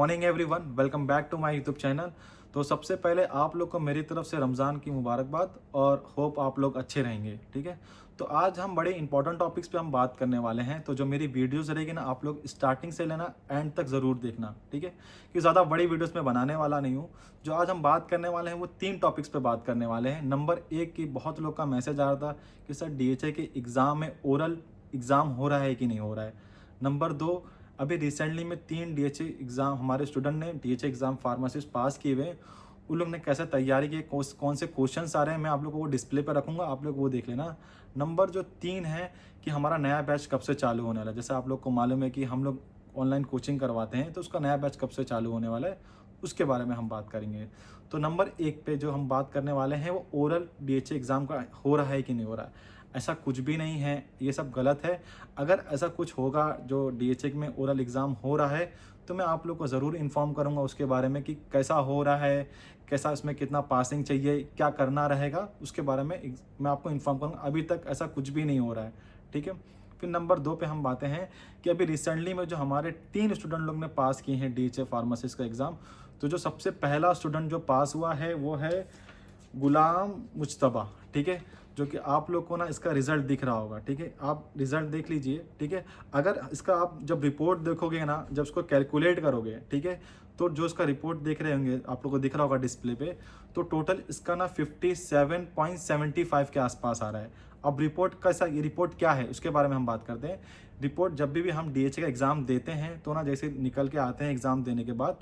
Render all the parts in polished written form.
Morning everyone, welcome back to my YouTube channel. तो सबसे पहले आप लोग को मेरी तरफ से रमज़ान की मुबारकबाद और होप आप लोग अच्छे रहेंगे। ठीक है, तो आज हम बड़े इंपॉर्टेंट टॉपिक्स पे हम बात करने वाले हैं। तो जो मेरी वीडियोस रहेगी ना, आप लोग स्टार्टिंग से लेना एंड तक ज़रूर देखना। ठीक है, कि ज़्यादा बड़ी वीडियोस में बनाने वाला नहीं हूँ। जो आज हम बात करने वाले हैं वो 3 टॉपिक्स पे बात करने वाले हैं। नंबर 1 की बहुत लोग का मैसेज आ रहा था कि सर डीएचए के एग्ज़ाम में ओरल एग्ज़ाम हो रहा है कि नहीं हो रहा है। नंबर 2, अभी रिसेंटली में 3 डीएचए एग्ज़ाम हमारे स्टूडेंट ने डीएचए एग्ज़ाम फार्मासिस्ट पास किए हुए हैं। उन लोग ने कैसे तैयारी की, कौन से क्वेश्चंस आ रहे हैं, मैं आप लोग को वो डिस्प्ले पर रखूँगा, आप लोग वो देख लेना। नंबर जो 3 है कि हमारा नया बैच कब से चालू होने वाला है। जैसे आप लोग को मालूम है कि हम लोग ऑनलाइन कोचिंग करवाते हैं, तो उसका नया बैच कब से चालू होने वाला है, उसके बारे में हम बात करेंगे। तो नंबर 1 पे जो हम बात करने वाले हैं वो ओरल डीएचए एग्ज़ाम का हो रहा है कि नहीं हो रहा है। ऐसा कुछ भी नहीं है, ये सब गलत है। अगर ऐसा कुछ होगा जो डीएचए में ओरल एग्ज़ाम हो रहा है, तो मैं आप लोग को ज़रूर इन्फॉर्म करूँगा उसके बारे में कि कैसा हो रहा है, कैसा इसमें कितना पासिंग चाहिए, क्या करना रहेगा, उसके बारे में मैं आपको इन्फॉर्म करूँगा। अभी तक ऐसा कुछ भी नहीं हो रहा है। ठीक है, फिर नंबर 2 पे हम बातें हैं कि अभी रिसेंटली में जो हमारे 3 स्टूडेंट लोग ने पास किए हैं डीएचए फार्मासिस्ट का एग्ज़ाम। तो जो सबसे पहला स्टूडेंट जो पास हुआ है वो है गुलाम मुज्तबा। ठीक है, जो कि आप लोग को ना इसका रिजल्ट दिख रहा होगा। ठीक है, आप रिजल्ट देख लीजिए। ठीक है, अगर इसका आप जब रिपोर्ट देखोगे ना, जब उसको कैलकुलेट करोगे, ठीक है, तो जो इसका रिपोर्ट देख रहे होंगे, आप लोग को दिख रहा होगा डिस्प्ले पे, तो टोटल इसका ना 57.75 के आसपास आ रहा है। अब रिपोर्ट कैसा, ये रिपोर्ट क्या है उसके बारे में हम बात करते हैं। रिपोर्ट जब भी हम डीएचए का एग्ज़ाम देते हैं तो ना, जैसे निकल के आते हैं एग्ज़ाम देने के बाद,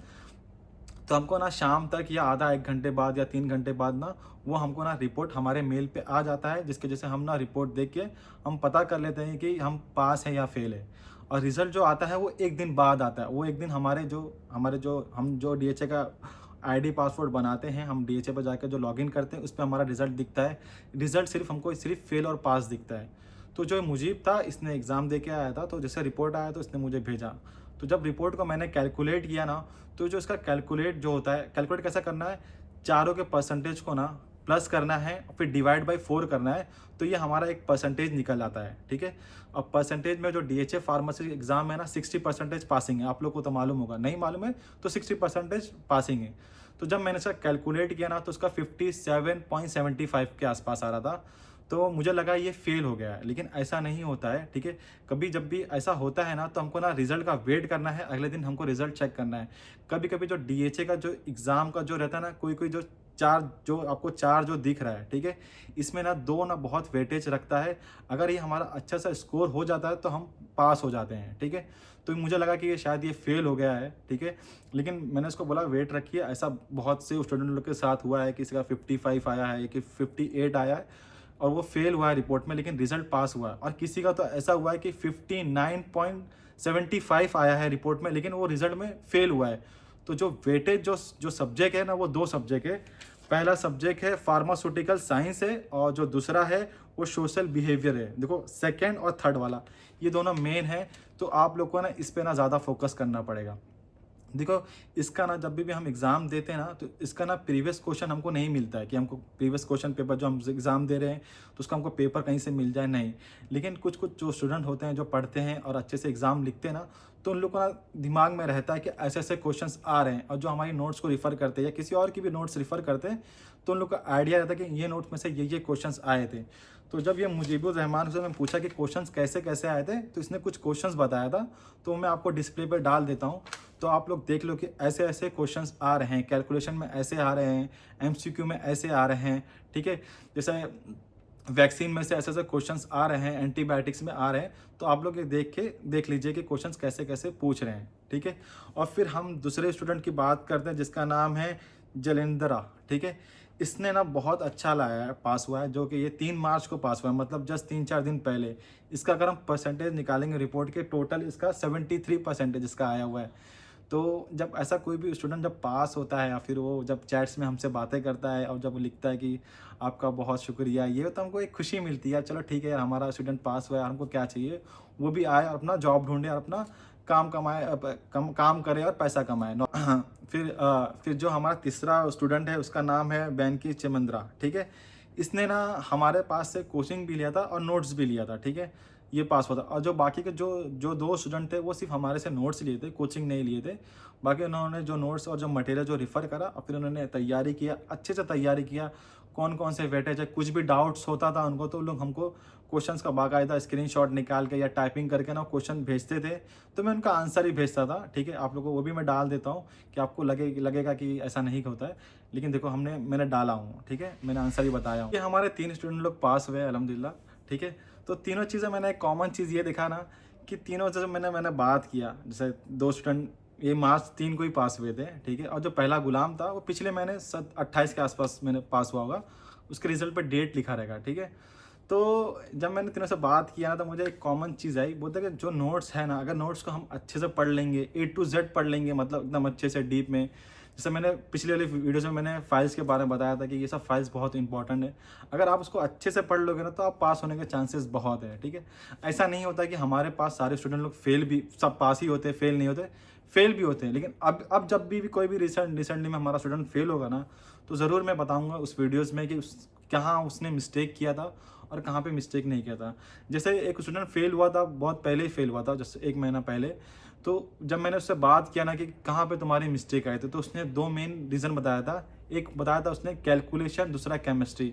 तो हमको ना शाम तक या आधा 1 घंटे बाद या 3 घंटे बाद ना वो हमको ना रिपोर्ट हमारे मेल पे आ जाता है, जिसकी वजह से हम ना रिपोर्ट देख के हम पता कर लेते हैं कि हम पास हैं या फेल है। और रिज़ल्ट जो आता है वो 1 दिन बाद आता है। वो 1 दिन हम जो डीएचए का आईडी पासवर्ड बनाते हैं, हम डीएचए पर जाकर जो लॉगिन करते हैं, उस पे हमारा रिज़ल्ट दिखता है। रिज़ल्ट सिर्फ हमको सिर्फ फेल और पास दिखता है। तो जो मुजीब था, इसने एग्ज़ाम दे के आया था, तो जैसे रिपोर्ट आया तो इसने मुझे भेजा। तो जब रिपोर्ट को मैंने कैलकुलेट किया ना, तो जो इसका कैलकुलेट जो होता है, कैलकुलेट कैसा करना है, चारों के परसेंटेज को ना प्लस करना है, फिर डिवाइड बाय 4 करना है, तो ये हमारा एक परसेंटेज निकल आता है। ठीक है, अब परसेंटेज में जो डीएचए फार्मेसी एग्जाम है ना, 60% पासिंग है। आप लोग को तो मालूम होगा, नहीं मालूम है तो 60% पासिंग है। तो जब मैंने इसका कैलकुलेट किया ना, तो उसका 57.75 के आसपास आ रहा था। तो मुझे लगा ये फेल हो गया है, लेकिन ऐसा नहीं होता है। ठीक है, कभी जब भी ऐसा होता है ना, तो हमको ना रिजल्ट का वेट करना है, अगले दिन हमको रिजल्ट चेक करना है। कभी कभी जो डीएचए का जो एग्ज़ाम का जो रहता है ना, कोई कोई जो चार जो दिख रहा है, ठीक है, इसमें ना 2 ना बहुत वेटेज रखता है। अगर ये हमारा अच्छा सा स्कोर हो जाता है तो हम पास हो जाते हैं। ठीक है, तो मुझे लगा कि ये शायद ये फेल हो गया है। ठीक है, लेकिन मैंने उसको बोला वेट रखिए। ऐसा बहुत से स्टूडेंट लोग के साथ हुआ है, किसी का 55 आया है, कि 58 आया है और वो फेल हुआ है रिपोर्ट में, लेकिन रिजल्ट पास हुआ है। और किसी का तो ऐसा हुआ है कि 59.75 आया है रिपोर्ट में, लेकिन वो रिजल्ट में फेल हुआ है। तो जो वेटेज जो सब्जेक्ट है ना, वो 2 सब्जेक्ट है। पहला सब्जेक्ट है फार्मास्यूटिकल साइंस है, और जो दूसरा है वो सोशल बिहेवियर है। देखो, सेकेंड और थर्ड वाला, ये दोनों मेन है। तो आप लोग को ना इस पे ना ज़्यादा फोकस करना पड़ेगा। देखो, इसका ना जब भी हम एग्ज़ाम देते हैं ना, तो इसका ना प्रीवियस क्वेश्चन हमको नहीं मिलता है कि हमको प्रीवियस क्वेश्चन पेपर जो हम एग्ज़ाम दे रहे हैं, तो उसका हमको पेपर कहीं से मिल जाए, नहीं। लेकिन कुछ कुछ जो स्टूडेंट होते हैं, जो पढ़ते हैं और अच्छे से एग्ज़ाम लिखते हैं ना, तो उन लोग को ना दिमाग में रहता है कि ऐसे ऐसे क्वेश्चंस आ रहे हैं। और जो हमारी नोट्स को रिफ़र करते हैं या किसी और की भी नोट्स रिफ़र करते हैं, तो उन लोग का आइडिया रहता है कि ये नोट्स में से ये क्वेश्चंस आए थे। तो जब ये मुजीबुर रहमान से मैं पूछा कि क्वेश्चंस कैसे कैसे आए थे, तो इसने कुछ क्वेश्चंस बताया था, तो मैं आपको डिस्प्ले पर डाल देता हूँ। तो आप लोग देख लो कि ऐसे ऐसे क्वेश्चंस आ रहे हैं, कैलकुलेशन में ऐसे आ रहे हैं, एमसीक्यू में ऐसे आ रहे हैं। ठीक है, जैसे वैक्सीन में से ऐसे ऐसे क्वेश्चंस आ रहे हैं, एंटीबायोटिक्स में आ रहे हैं। तो आप लोग ये देख लीजिए कि क्वेश्चंस कैसे कैसे पूछ रहे हैं। ठीक है, और फिर हम दूसरे स्टूडेंट की बात करते हैं, जिसका नाम है जलेंद्रा। ठीक है, इसने ना बहुत अच्छा लाया है, पास हुआ है, जो कि ये 3 मार्च को पास हुआ है, मतलब जस्ट 3-4 दिन पहले। इसका अगर हम परसेंटेज निकालेंगे रिपोर्ट के, टोटल इसका 73% इसका आया हुआ है। तो जब ऐसा कोई भी स्टूडेंट जब पास होता है, या फिर वो जब चैट्स में हमसे बातें करता है और जब वो लिखता है कि आपका बहुत शुक्रिया, ये तो हमको एक खुशी मिलती है। चलो ठीक है यार, हमारा स्टूडेंट पास हुआ है, हमको क्या चाहिए, वो भी आए और अपना जॉब ढूंढे और अपना काम कमाए, काम करे और पैसा कमाए। फिर जो हमारा तीसरा स्टूडेंट है, उसका नाम है बैंकी चमंद्रा। ठीक है, इसने ना हमारे पास से कोचिंग भी लिया था और नोट्स भी लिया था। ठीक है, ये पास हुआ था। और जो बाकी के जो जो 2 स्टूडेंट थे वो सिर्फ हमारे से नोट्स लिए थे, कोचिंग नहीं लिए थे। बाकी उन्होंने जो नोट्स और जो मटेरियल जो रेफ़र करा और फिर उन्होंने तैयारी किया, अच्छे से तैयारी किया। कौन-कौन से वेटेज है, कुछ भी डाउट्स होता था उनको तो वो लोग हमको क्वेश्चन्स का बाकायदा स्क्रीनशॉट निकाल के या टाइपिंग करके ना क्वेश्चन भेजते थे, तो मैं उनका आंसर ही भेजता था। ठीक है, आप लोगों को वो भी मैं डाल देता हूँ कि आपको लगेगा कि ऐसा नहीं होता है, लेकिन देखो मैंने डाला हूँ। ठीक है, मैंने आंसर ही बताया हूँ। ये हमारे 3 स्टूडेंट लोग पास हुए अल्हम्दुलिल्लाह। ठीक है, तो तीनों चीज़ें मैंने एक कॉमन चीज़ ये देखा ना कि तीनों से मैंने बात किया, जैसे 2 स्टूडेंट ये मार्च 3 को ही पास हुए थे। ठीक है, और जो पहला गुलाम था वो पिछले महीने 28 के आसपास मैंने पास हुआ होगा, उसके रिजल्ट पे डेट लिखा रहेगा। ठीक है, तो जब मैंने तीनों से बात किया ना तो मुझे एक कॉमन चीज़ आई, बोलते कि जो नोट्स है ना, अगर नोट्स को हम अच्छे से पढ़ लेंगे, A to Z पढ़ लेंगे, मतलब एकदम अच्छे से डीप में, जैसे मैंने पिछले वाली वीडियोस में मैंने फाइल्स के बारे में बताया था कि ये सब फाइल्स बहुत इंपॉर्टेंट है। अगर आप उसको अच्छे से पढ़ लोगे ना तो आप पास होने के चांसेस बहुत है। ठीक है, ऐसा नहीं होता कि हमारे पास सारे स्टूडेंट लोग फेल भी, सब पास ही होते हैं, फेल नहीं होते, फेल भी होते हैं। लेकिन अब जब भी कोई भी रिसेंटली में हमारा स्टूडेंट फेल होगा ना, तो ज़रूर मैं बताऊँगा उस वीडियोज़ में कि कहाँ उसने मिस्टेक किया था और कहाँ पे मिस्टेक नहीं किया था। जैसे एक स्टूडेंट फेल हुआ था, बहुत पहले ही फेल हुआ था, जैसे 1 महीना पहले। तो जब मैंने उससे बात किया ना कि कहाँ पे तुम्हारी मिस्टेक आई थी, तो उसने 2 मेन रीज़न बताया था। एक बताया था उसने कैलकुलेशन, दूसरा केमिस्ट्री।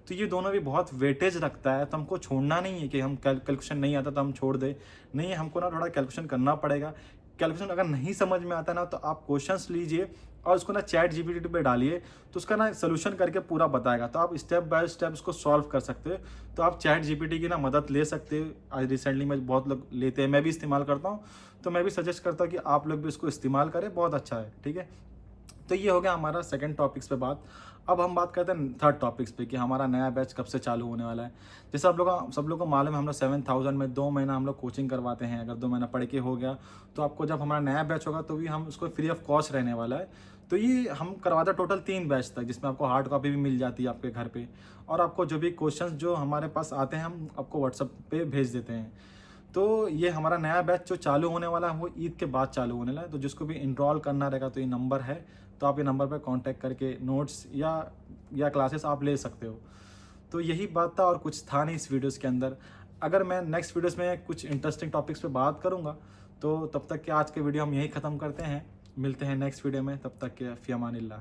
तो ये दोनों भी बहुत वेटेज रखता है, तो हमको छोड़ना नहीं है कि हम कैलकुलेशन नहीं आता तो हम छोड़ दें। नहीं, हमको ना थोड़ा कैलकुलेशन करना पड़ेगा। कैलकुलेशन अगर नहीं समझ में आता ना तो आप क्वेश्चंस लीजिए और उसको ना चैट जीपीटी पे डालिए, तो उसका ना सोल्यूशन करके पूरा बताएगा, तो आप स्टेप बाय स्टेप उसको सॉल्व कर सकते हो। तो आप चैट जीपीटी की ना मदद ले सकते हो। आज रिसेंटली में बहुत लोग लेते हैं, मैं भी इस्तेमाल करता हूँ, तो मैं भी सजेस्ट करता हूँ कि आप लोग भी उसको इस्तेमाल करें, बहुत अच्छा है। ठीक है, तो ये हो गया हमारा सेकंड टॉपिक्स पे बात। अब हम बात करते हैं थर्ड टॉपिक्स पे कि हमारा नया बैच कब से चालू होने वाला है। जैसे सब लोग को मालूम है, हम लोग 7000 में 2 महीना हम लोग कोचिंग करवाते हैं। अगर 2 महीना पढ़ के हो गया तो आपको जब हमारा नया बैच होगा तो भी हम उसको फ्री ऑफ कॉस्ट रहने वाला है। तो ये हम करवाते हैं टोटल 3 बैच तक, जिसमें आपको हार्ड कॉपी भी मिल जाती है आपके घर पे, और आपको जो भी क्वेश्चंस जो हमारे पास आते हैं हम आपको व्हाट्सएप पे भेज देते हैं। तो ये हमारा नया बैच जो चालू होने वाला है वो ईद के बाद चालू होने वाला है। तो जिसको भी इनरोल करना रहेगा तो ये नंबर है, तो आप ये नंबर पर कांटेक्ट करके नोट्स या क्लासेस आप ले सकते हो। तो यही बात था और कुछ था नहीं इस वीडियोस के अंदर। अगर मैं नेक्स्ट वीडियोस में कुछ इंटरेस्टिंग टॉपिक्स पे बात करूँगा, तो तब तक के आज के वीडियो हम यहीं ख़त्म करते हैं। मिलते हैं नेक्स्ट वीडियो में, तब तक के फ़ी अमानिल्लाह।